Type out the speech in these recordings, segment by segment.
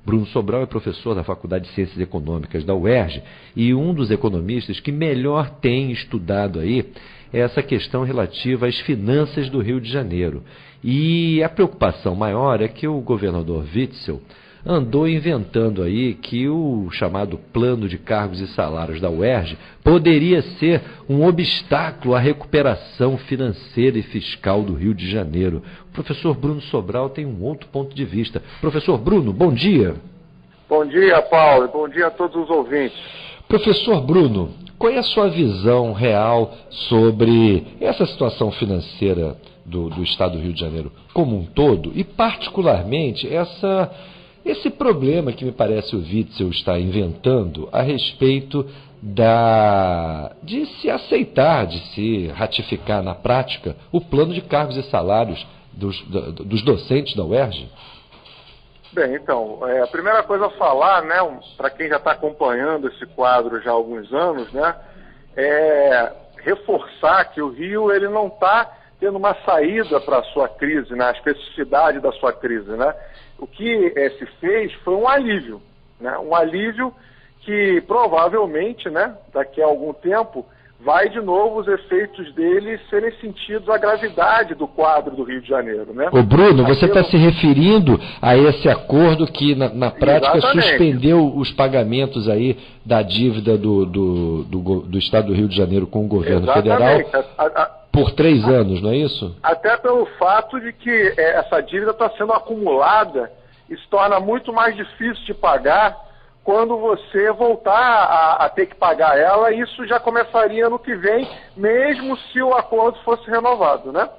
Bruno Sobral é professor da Faculdade de Ciências Econômicas da UERJ e um dos economistas que melhor tem estudado aí essa questão relativa às finanças do Rio de Janeiro. E a preocupação maior é que o governador Witzel andou inventando aí que o chamado plano de cargos e salários da UERJ poderia ser um obstáculo à recuperação financeira e fiscal do Rio de Janeiro. O professor Bruno Sobral tem um outro ponto de vista. Professor Bruno, bom dia. Bom dia, Paulo. Bom dia a todos os ouvintes. Professor Bruno, qual é a sua visão real sobre essa situação financeira do Estado do Rio de Janeiro como um todo e particularmente esse problema que me parece o Witzel está inventando a respeito de se aceitar, de se ratificar na prática o plano de cargos e salários dos docentes da UERJ? Bem, então, a primeira coisa a falar, né, para quem já está acompanhando esse quadro já há alguns anos, né, é reforçar que o Rio ele não está tendo uma saída para a sua crise, né, a especificidade da sua crise, né. O que se fez foi um alívio, né? Um alívio que provavelmente, né, daqui a algum tempo, vai de novo os efeitos dele serem sentidos a gravidade do quadro do Rio de Janeiro, né? Ô Bruno, você está se referindo a esse acordo que na prática Exatamente. Suspendeu os pagamentos aí da dívida do Estado do Rio de Janeiro com o governo federal por 3 anos, não é isso? Até pelo fato de que essa dívida está sendo acumulada e se torna muito mais difícil de pagar quando você voltar a ter que pagar ela, isso já começaria no que vem, mesmo se o acordo fosse renovado, né?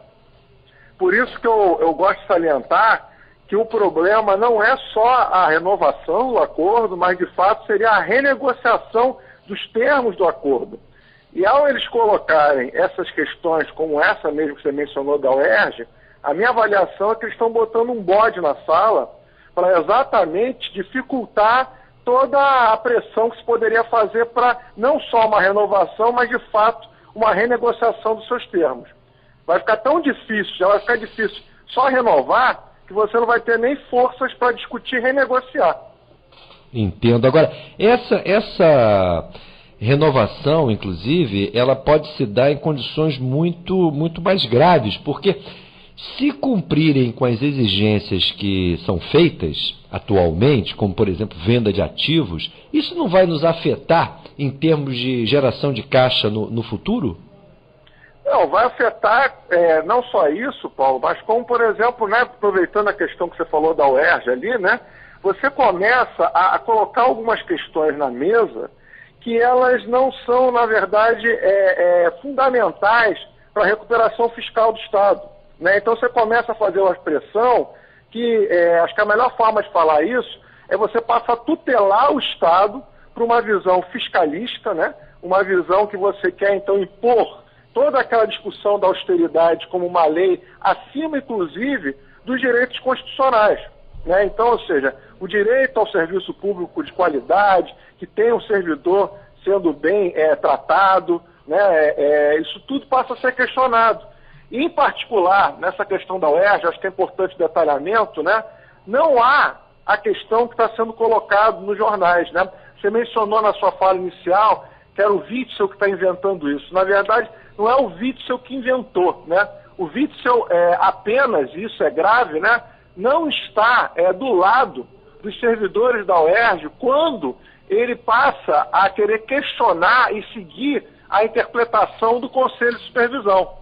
Por isso que eu gosto de salientar que o problema não é só a renovação do acordo, mas de fato seria a renegociação dos termos do acordo. E ao eles colocarem essas questões, como essa mesmo que você mencionou da UERJ, a minha avaliação é que eles estão botando um bode na sala para exatamente dificultar toda a pressão que se poderia fazer para não só uma renovação, mas de fato uma renegociação dos seus termos. Vai ficar tão difícil, já vai ficar difícil só renovar, que você não vai ter nem forças para discutir renegociar. Entendo. Agora, essa renovação, inclusive, ela pode se dar em condições muito mais graves, porque se cumprirem com as exigências que são feitas atualmente, como, por exemplo, venda de ativos, isso não vai nos afetar em termos de geração de caixa no futuro? Não, vai afetar não só isso, Paulo, mas como, por exemplo, né, aproveitando a questão que você falou da UERJ ali, né, você começa a colocar algumas questões na mesa que elas não são, na verdade, fundamentais para a recuperação fiscal do Estado, né? Então você começa a fazer uma expressão que acho que a melhor forma de falar isso é você passar a tutelar o Estado para uma visão fiscalista, né? Uma visão que você quer, então, impor toda aquela discussão da austeridade como uma lei acima, inclusive, dos direitos constitucionais, né? Então, ou seja, o direito ao serviço público de qualidade, que tem um servidor sendo bem tratado, né? Isso tudo passa a ser questionado. E, em particular, nessa questão da UERJ, acho que é importante o detalhamento, né? Não há a questão que está sendo colocada nos jornais, né? Você mencionou na sua fala inicial que era o Witzel que está inventando isso. Na verdade, não é o Witzel que inventou, né? O Witzel apenas, e isso é grave, né? Não está do lado dos servidores da UERJ quando ele passa a querer questionar e seguir a interpretação do Conselho de Supervisão.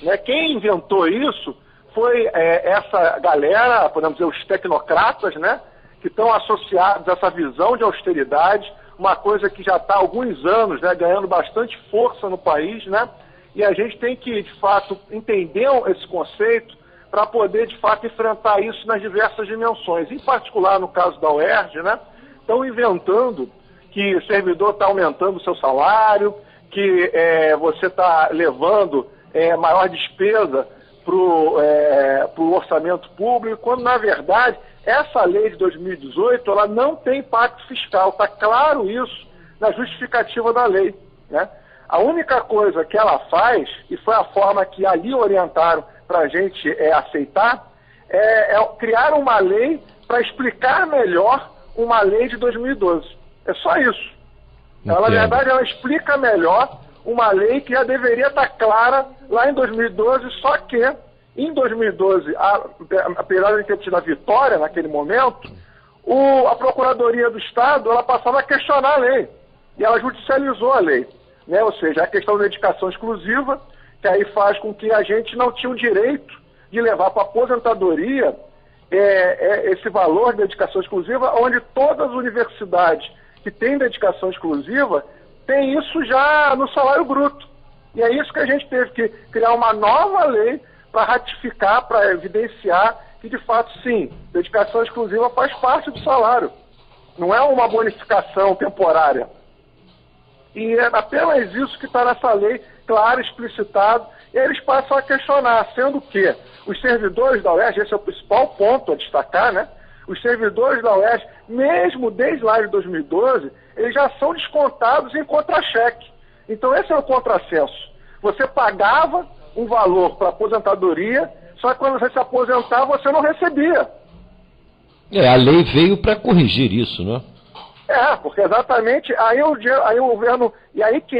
Né? Quem inventou isso foi essa galera, podemos dizer, os tecnocratas, né? Que estão associados a essa visão de austeridade, uma coisa que já está há alguns anos, né, ganhando bastante força no país, né? E a gente tem que, de fato, entender esse conceito para poder, de fato, enfrentar isso nas diversas dimensões. Em particular, no caso da UERJ, né, estão inventando que o servidor está aumentando o seu salário, que você está levando maior despesa para o orçamento público, quando, na verdade, essa lei de 2018 ela não tem impacto fiscal. Está claro isso na justificativa da lei, né? A única coisa que ela faz, e foi a forma que ali orientaram para a gente aceitar, é criar uma lei para explicar melhor uma lei de 2012. É só isso. Ela, na verdade, ela explica melhor uma lei que já deveria estar clara lá em 2012, só que em 2012, apesar de ter tido a vitória naquele momento, a Procuradoria do Estado ela passava a questionar a lei, e ela judicializou a lei, né? Ou seja, a questão da dedicação exclusiva, que aí faz com que a gente não tinha o direito de levar para a aposentadoria esse valor de dedicação exclusiva, onde todas as universidades que têm dedicação exclusiva têm isso já no salário bruto. E é isso que a gente teve que criar uma nova lei para ratificar, para evidenciar que, de fato, sim, dedicação exclusiva faz parte do salário. Não é uma bonificação temporária. E é apenas isso que está nessa lei, claro, explicitado, e aí eles passam a questionar, sendo que os servidores da UERJ, esse é o principal ponto a destacar, né? Os servidores da UERJ, mesmo desde lá de 2012, eles já são descontados em contra-cheque. Então esse é o contrassenso. Você pagava um valor para aposentadoria, só que quando você se aposentava, você não recebia. A lei veio para corrigir isso, né? Porque exatamente aí o governo, e aí que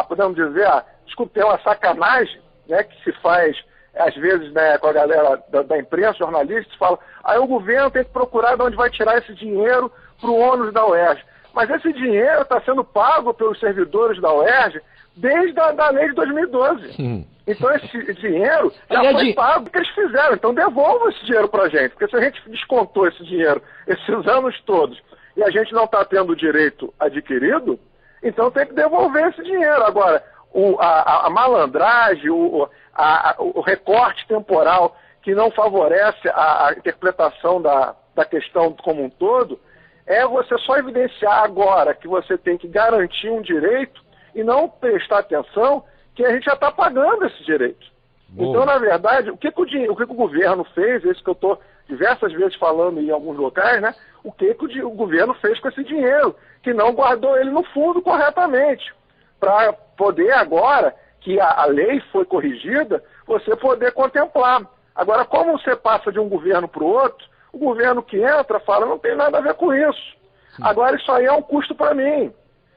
podemos dizer, desculpe, é uma sacanagem, né, que se faz, às vezes, né, com a galera da imprensa, jornalistas, fala, aí o governo tem que procurar de onde vai tirar esse dinheiro para o ônus da UERJ. Mas esse dinheiro está sendo pago pelos servidores da UERJ desde a lei de 2012. Então esse dinheiro já foi pago, o que eles fizeram. Então devolvam esse dinheiro para a gente, porque se a gente descontou esse dinheiro esses anos todos e a gente não está tendo o direito adquirido, então tem que devolver esse dinheiro. Agora, a malandragem, o recorte temporal que não favorece a interpretação da questão como um todo, é você só evidenciar agora que você tem que garantir um direito e não prestar atenção que a gente já está pagando esse direito. Boa. Então, na verdade, o que o governo fez, isso que eu estou diversas vezes falando em alguns locais, né? O que o governo fez com esse dinheiro, que não guardou ele no fundo corretamente, para poder agora, que a lei foi corrigida, você poder contemplar. Agora, como você passa de um governo para o outro, o governo que entra fala, não tem nada a ver com isso. Agora isso aí é um custo para mim.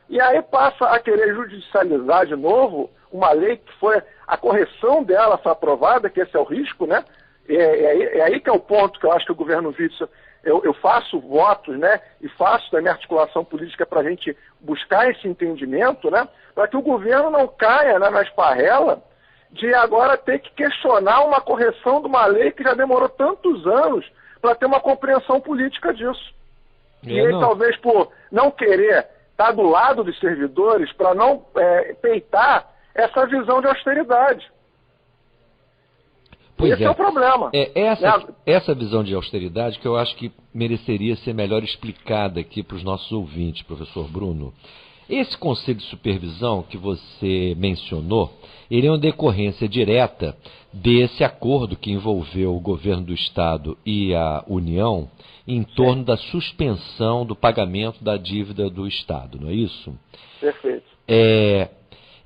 E aí passa a querer judicializar de novo uma lei que foi, a correção dela foi aprovada, que esse é o risco, né? É aí que é o ponto que eu acho que o governo Witzel, eu faço votos, né? E faço da minha articulação política para a gente buscar esse entendimento, né? Para que o governo não caia, né, na esparrela de agora ter que questionar uma correção de uma lei que já demorou tantos anos para ter uma compreensão política disso. E ele, talvez por não querer estar do lado dos servidores, para não peitar essa visão de austeridade. Esse é o problema. Essa visão de austeridade que eu acho que mereceria ser melhor explicada aqui para os nossos ouvintes, professor Bruno. Esse Conselho de Supervisão que você mencionou, ele é uma decorrência direta desse acordo que envolveu o governo do Estado e a União em torno da suspensão do pagamento da dívida do Estado, não é isso? Perfeito.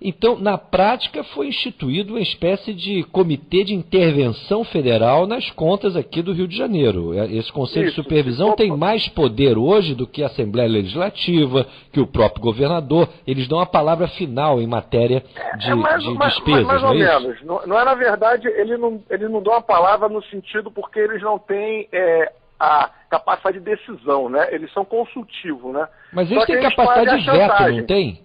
Então, na prática, foi instituído uma espécie de comitê de intervenção federal nas contas aqui do Rio de Janeiro. Esse Conselho de Supervisão tem mais poder hoje do que a Assembleia Legislativa, que o próprio governador. Eles dão a palavra final em matéria de despesas, mais ou menos. Não é, na verdade, ele não dá uma palavra no sentido porque eles não têm a capacidade de decisão, né? Eles são consultivos, né? Mas eles têm capacidade de veto, não tem?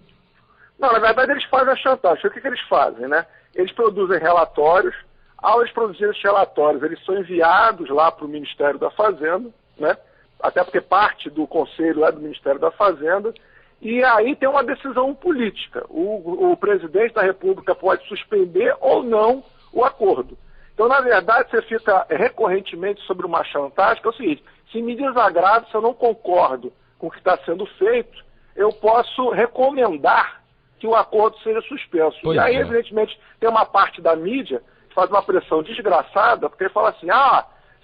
Não, na verdade eles fazem a chantagem. O que eles fazem, né? Eles produzem relatórios. Ao eles produzirem esses relatórios, eles são enviados lá para o Ministério da Fazenda, né? Até porque parte do conselho é do Ministério da Fazenda. E aí tem uma decisão política. O presidente da República pode suspender ou não o acordo. Então, na verdade, você fica recorrentemente sobre uma chantagem, que é o seguinte: se me desagrada, se eu não concordo com o que está sendo feito, eu posso recomendar que o acordo seja suspenso. E aí, evidentemente, tem uma parte da mídia que faz uma pressão desgraçada, porque fala assim,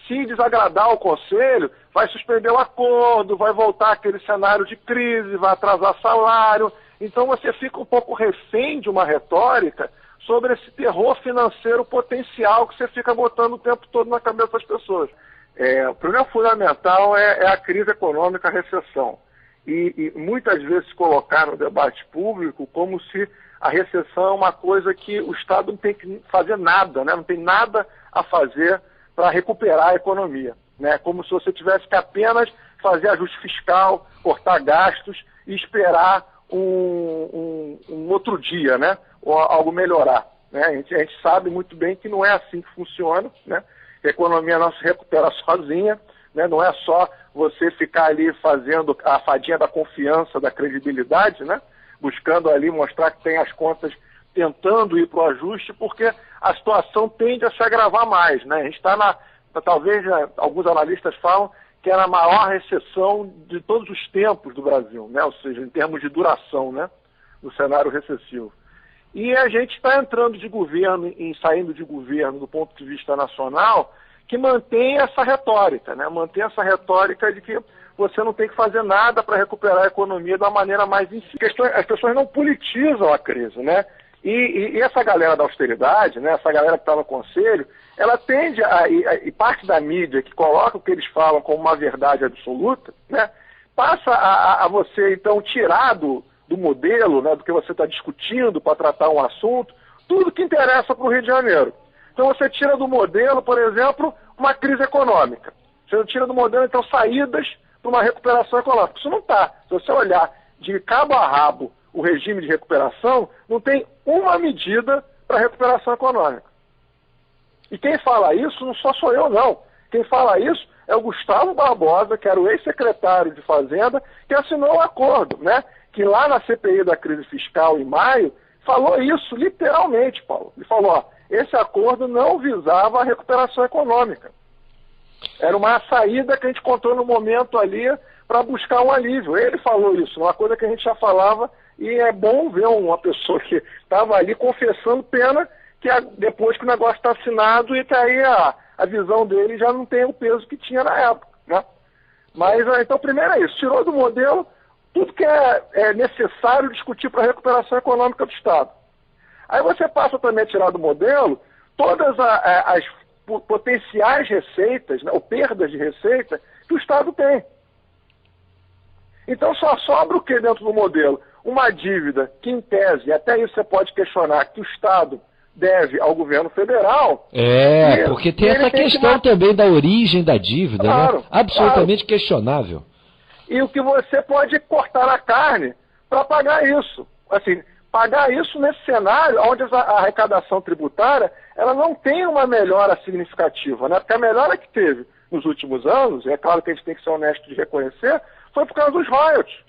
se desagradar o Conselho, vai suspender o acordo, vai voltar aquele cenário de crise, vai atrasar salário. Então você fica um pouco refém de uma retórica sobre esse terror financeiro potencial que você fica botando o tempo todo na cabeça das pessoas. O problema fundamental é a crise econômica, a recessão. E muitas vezes colocar no debate público como se a recessão é uma coisa que o Estado não tem que fazer nada, né? Não tem nada a fazer para recuperar a economia, né? Como se você tivesse que apenas fazer ajuste fiscal, cortar gastos e esperar um outro dia, né? Ou algo melhorar, né? A gente sabe muito bem que não é assim que funciona, né? A economia não se recupera sozinha, né? Não é só você ficar ali fazendo a fadinha da confiança, da credibilidade, né? Buscando ali mostrar que tem as contas, tentando ir para o ajuste, porque a situação tende a se agravar mais, né? A gente está talvez, né, alguns analistas falam que é a maior recessão de todos os tempos do Brasil, né? Ou seja, em termos de duração, né? No cenário recessivo. E a gente está entrando de governo e saindo de governo do ponto de vista nacional que mantém essa retórica, né? Mantém essa retórica de que você não tem que fazer nada para recuperar a economia da maneira mais incisiva. As pessoas não politizam a crise, né? E essa galera da austeridade, né? Essa galera que está no conselho, ela tende e parte da mídia que coloca o que eles falam como uma verdade absoluta, né? Passa a você, então, tirar do modelo, né, do que você está discutindo para tratar um assunto, tudo que interessa para o Rio de Janeiro. Então você tira do modelo, por exemplo, uma crise econômica. Você tira do modelo, então, saídas para uma recuperação econômica. Isso não está. Se você olhar de cabo a rabo o regime de recuperação, não tem uma medida para recuperação econômica. E quem fala isso não só sou eu, não. Quem fala isso é o Gustavo Barbosa, que era o ex-secretário de Fazenda, que assinou o acordo, né? Que lá na CPI da crise fiscal em maio, falou isso literalmente, Paulo. Ele falou, ó, esse acordo não visava a recuperação econômica. Era uma saída que a gente encontrou no momento ali para buscar um alívio. Ele falou isso, uma coisa que a gente já falava, e é bom ver uma pessoa que estava ali confessando pena que depois que o negócio está assinado e que aí a visão dele já não tem o peso que tinha na época, né? Mas, então, primeiro é isso, tirou do modelo tudo que é necessário discutir para a recuperação econômica do Estado. Aí você passa também a tirar do modelo todas as potenciais receitas, né, ou perdas de receita que o Estado tem. Então só sobra o que dentro do modelo? Uma dívida que, em tese, até isso você pode questionar, que o Estado deve ao governo federal. Porque tem essa questão também da origem da dívida, claro, né? Absolutamente questionável. E o que você pode cortar a carne para pagar isso. Assim, pagar isso nesse cenário onde a arrecadação tributária ela não tem uma melhora significativa, né? Porque a melhora que teve nos últimos anos, e é claro que a gente tem que ser honesto de reconhecer, foi por causa dos royalties.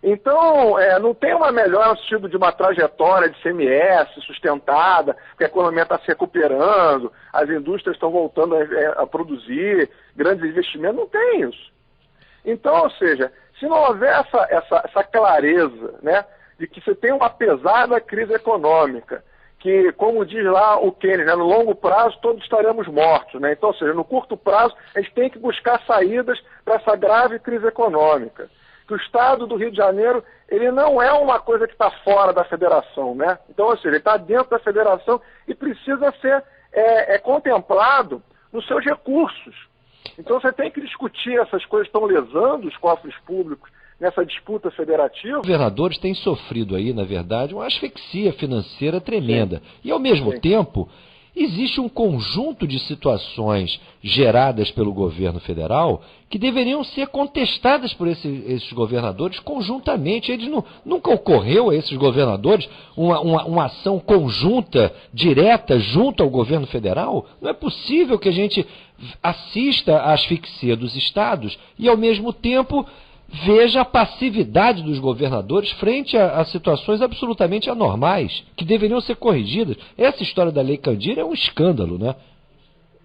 Então, não tem uma melhora no sentido de uma trajetória de CMS sustentada, porque a economia está se recuperando, as indústrias estão voltando a produzir, grandes investimentos, não tem isso. Então, ou seja, se não houver essa clareza, né, de que você tem uma pesada crise econômica, que, como diz lá o Keynes, né, no longo prazo todos estaremos mortos, né? Então, ou seja, no curto prazo a gente tem que buscar saídas para essa grave crise econômica. Que o Estado do Rio de Janeiro, ele não é uma coisa que está fora da federação, né? Então, ou seja, ele está dentro da federação e precisa ser contemplado nos seus recursos. Então você tem que discutir essas coisas que estão lesando os cofres públicos nessa disputa federativa. Os governadores têm sofrido aí, na verdade, uma asfixia financeira tremenda. Sim. E, ao mesmo tempo, existe um conjunto de situações geradas pelo governo federal que deveriam ser contestadas por esses governadores conjuntamente. Nunca ocorreu a esses governadores uma ação conjunta, direta, junto ao governo federal? Não é possível que a gente assista à asfixia dos estados e, ao mesmo tempo, veja a passividade dos governadores frente a situações absolutamente anormais, que deveriam ser corrigidas. Essa história da Lei Candir é um escândalo, né?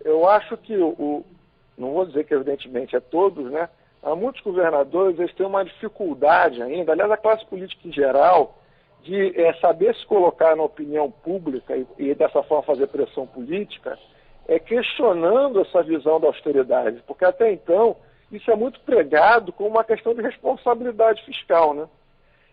Eu acho que, não vou dizer que evidentemente é todos, né? Há muitos governadores, eles têm uma dificuldade ainda, aliás, a classe política em geral, de saber se colocar na opinião pública e dessa forma fazer pressão política, questionando essa visão da austeridade, porque até então isso é muito pregado como uma questão de responsabilidade fiscal, né?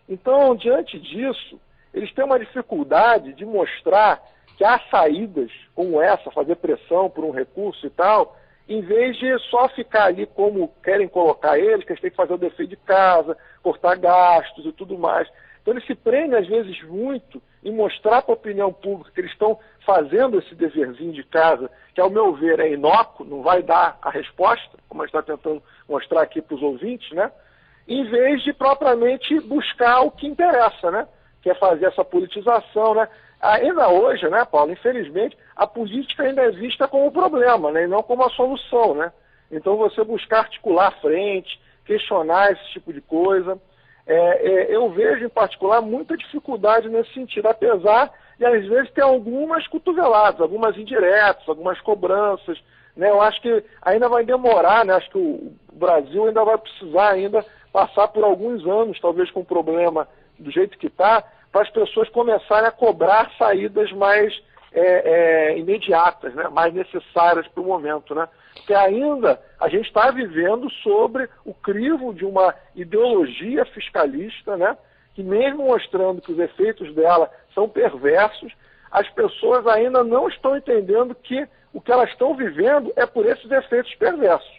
Então, diante disso, eles têm uma dificuldade de mostrar que há saídas como essa, fazer pressão por um recurso e tal, em vez de só ficar ali como querem colocar eles, que eles têm que fazer o dever de casa, cortar gastos e tudo mais. Então eles se prendem às vezes muito em mostrar para a opinião pública que eles estão fazendo esse deverzinho de casa, que ao meu ver é inócuo, não vai dar a resposta, como a gente está tentando mostrar aqui para os ouvintes, né? Em vez de propriamente buscar o que interessa, né? Que é fazer essa politização, né? Ainda hoje, né, Paulo, infelizmente, a política ainda é vista como problema, né, e não como a solução, né? Então você buscar articular a frente, questionar esse tipo de coisa. Eu vejo, em particular, muita dificuldade nesse sentido, apesar de, às vezes, ter algumas cotoveladas, algumas indiretas, algumas cobranças, né? Eu acho que ainda vai demorar, né? Acho que o Brasil ainda vai precisar ainda passar por alguns anos, talvez com o problema do jeito que está, para as pessoas começarem a cobrar saídas mais imediatas, né? Mais necessárias para o momento, né? Porque ainda a gente está vivendo sobre o crivo de uma ideologia fiscalista, né? Que mesmo mostrando que os efeitos dela são perversos, as pessoas ainda não estão entendendo que o que elas estão vivendo é por esses efeitos perversos.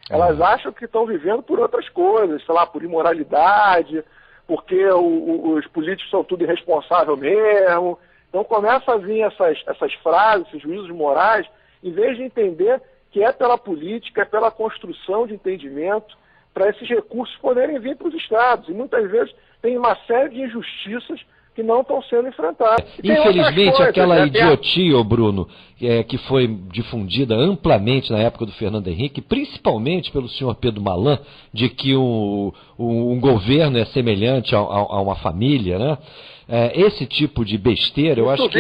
Elas acham que estão vivendo por outras coisas, sei lá, por imoralidade, porque os políticos são tudo irresponsável mesmo. Então começa a vir essas frases, esses juízos morais, em vez de entender que é pela política, é pela construção de entendimento, para esses recursos poderem vir para os estados. E muitas vezes tem uma série de injustiças que não estão sendo enfrentadas. Infelizmente, aquela idiotia, Bruno, que foi difundida amplamente na época do Fernando Henrique, principalmente pelo senhor Pedro Malan, de que um governo é semelhante a uma família, né? Esse tipo de besteira, eu acho que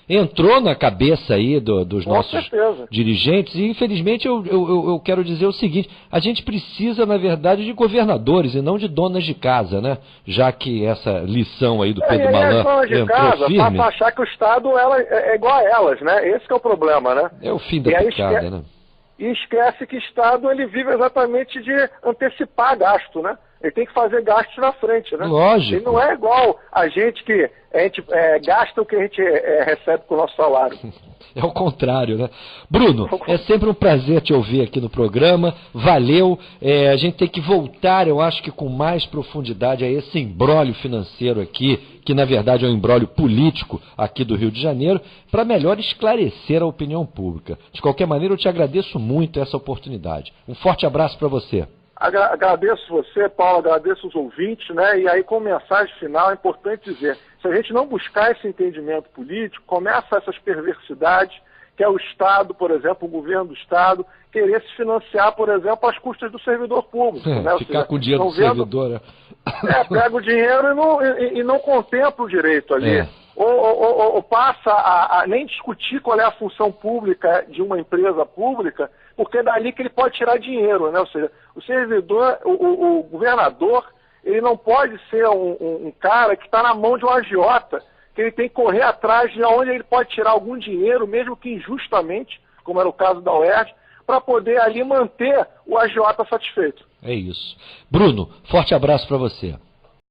entrou na cabeça aí dos nossos dirigentes, e infelizmente eu quero dizer o seguinte: a gente precisa, na verdade, de governadores e não de donas de casa, né? Já que essa lição aí do Pedro Malan entrou firme. Para achar que o Estado é igual a elas, né? Esse que é o problema, né? É o fim da picada, né? E esquece que o Estado ele vive exatamente de antecipar gasto, né? Ele tem que fazer gastos na frente, né? Lógico. Ele não é igual a gente que gasta o que a gente recebe com o nosso salário. É o contrário, né? Bruno, é sempre um prazer te ouvir aqui no programa. Valeu. A gente tem que voltar, eu acho que com mais profundidade, a esse imbróglio financeiro aqui, que na verdade é um imbróglio político aqui do Rio de Janeiro, para melhor esclarecer a opinião pública. De qualquer maneira, eu te agradeço muito essa oportunidade. Um forte abraço para você. Agradeço você, Paulo, agradeço os ouvintes, né? E aí, como mensagem final, é importante dizer, se a gente não buscar esse entendimento político, começa essas perversidades, que é o Estado, por exemplo, o governo do Estado, querer se financiar, por exemplo, às custas do servidor público. Né? Ficar com o dinheiro do servidor. Pega o dinheiro e não contempla o direito ali. Ou passa a nem discutir qual é a função pública de uma empresa pública, porque é dali que ele pode tirar dinheiro, né? Ou seja, o servidor, o governador, ele não pode ser um cara que está na mão de um agiota, que ele tem que correr atrás de onde ele pode tirar algum dinheiro, mesmo que injustamente, como era o caso da UERJ, para poder ali manter o agiota satisfeito. É isso. Bruno, forte abraço para você.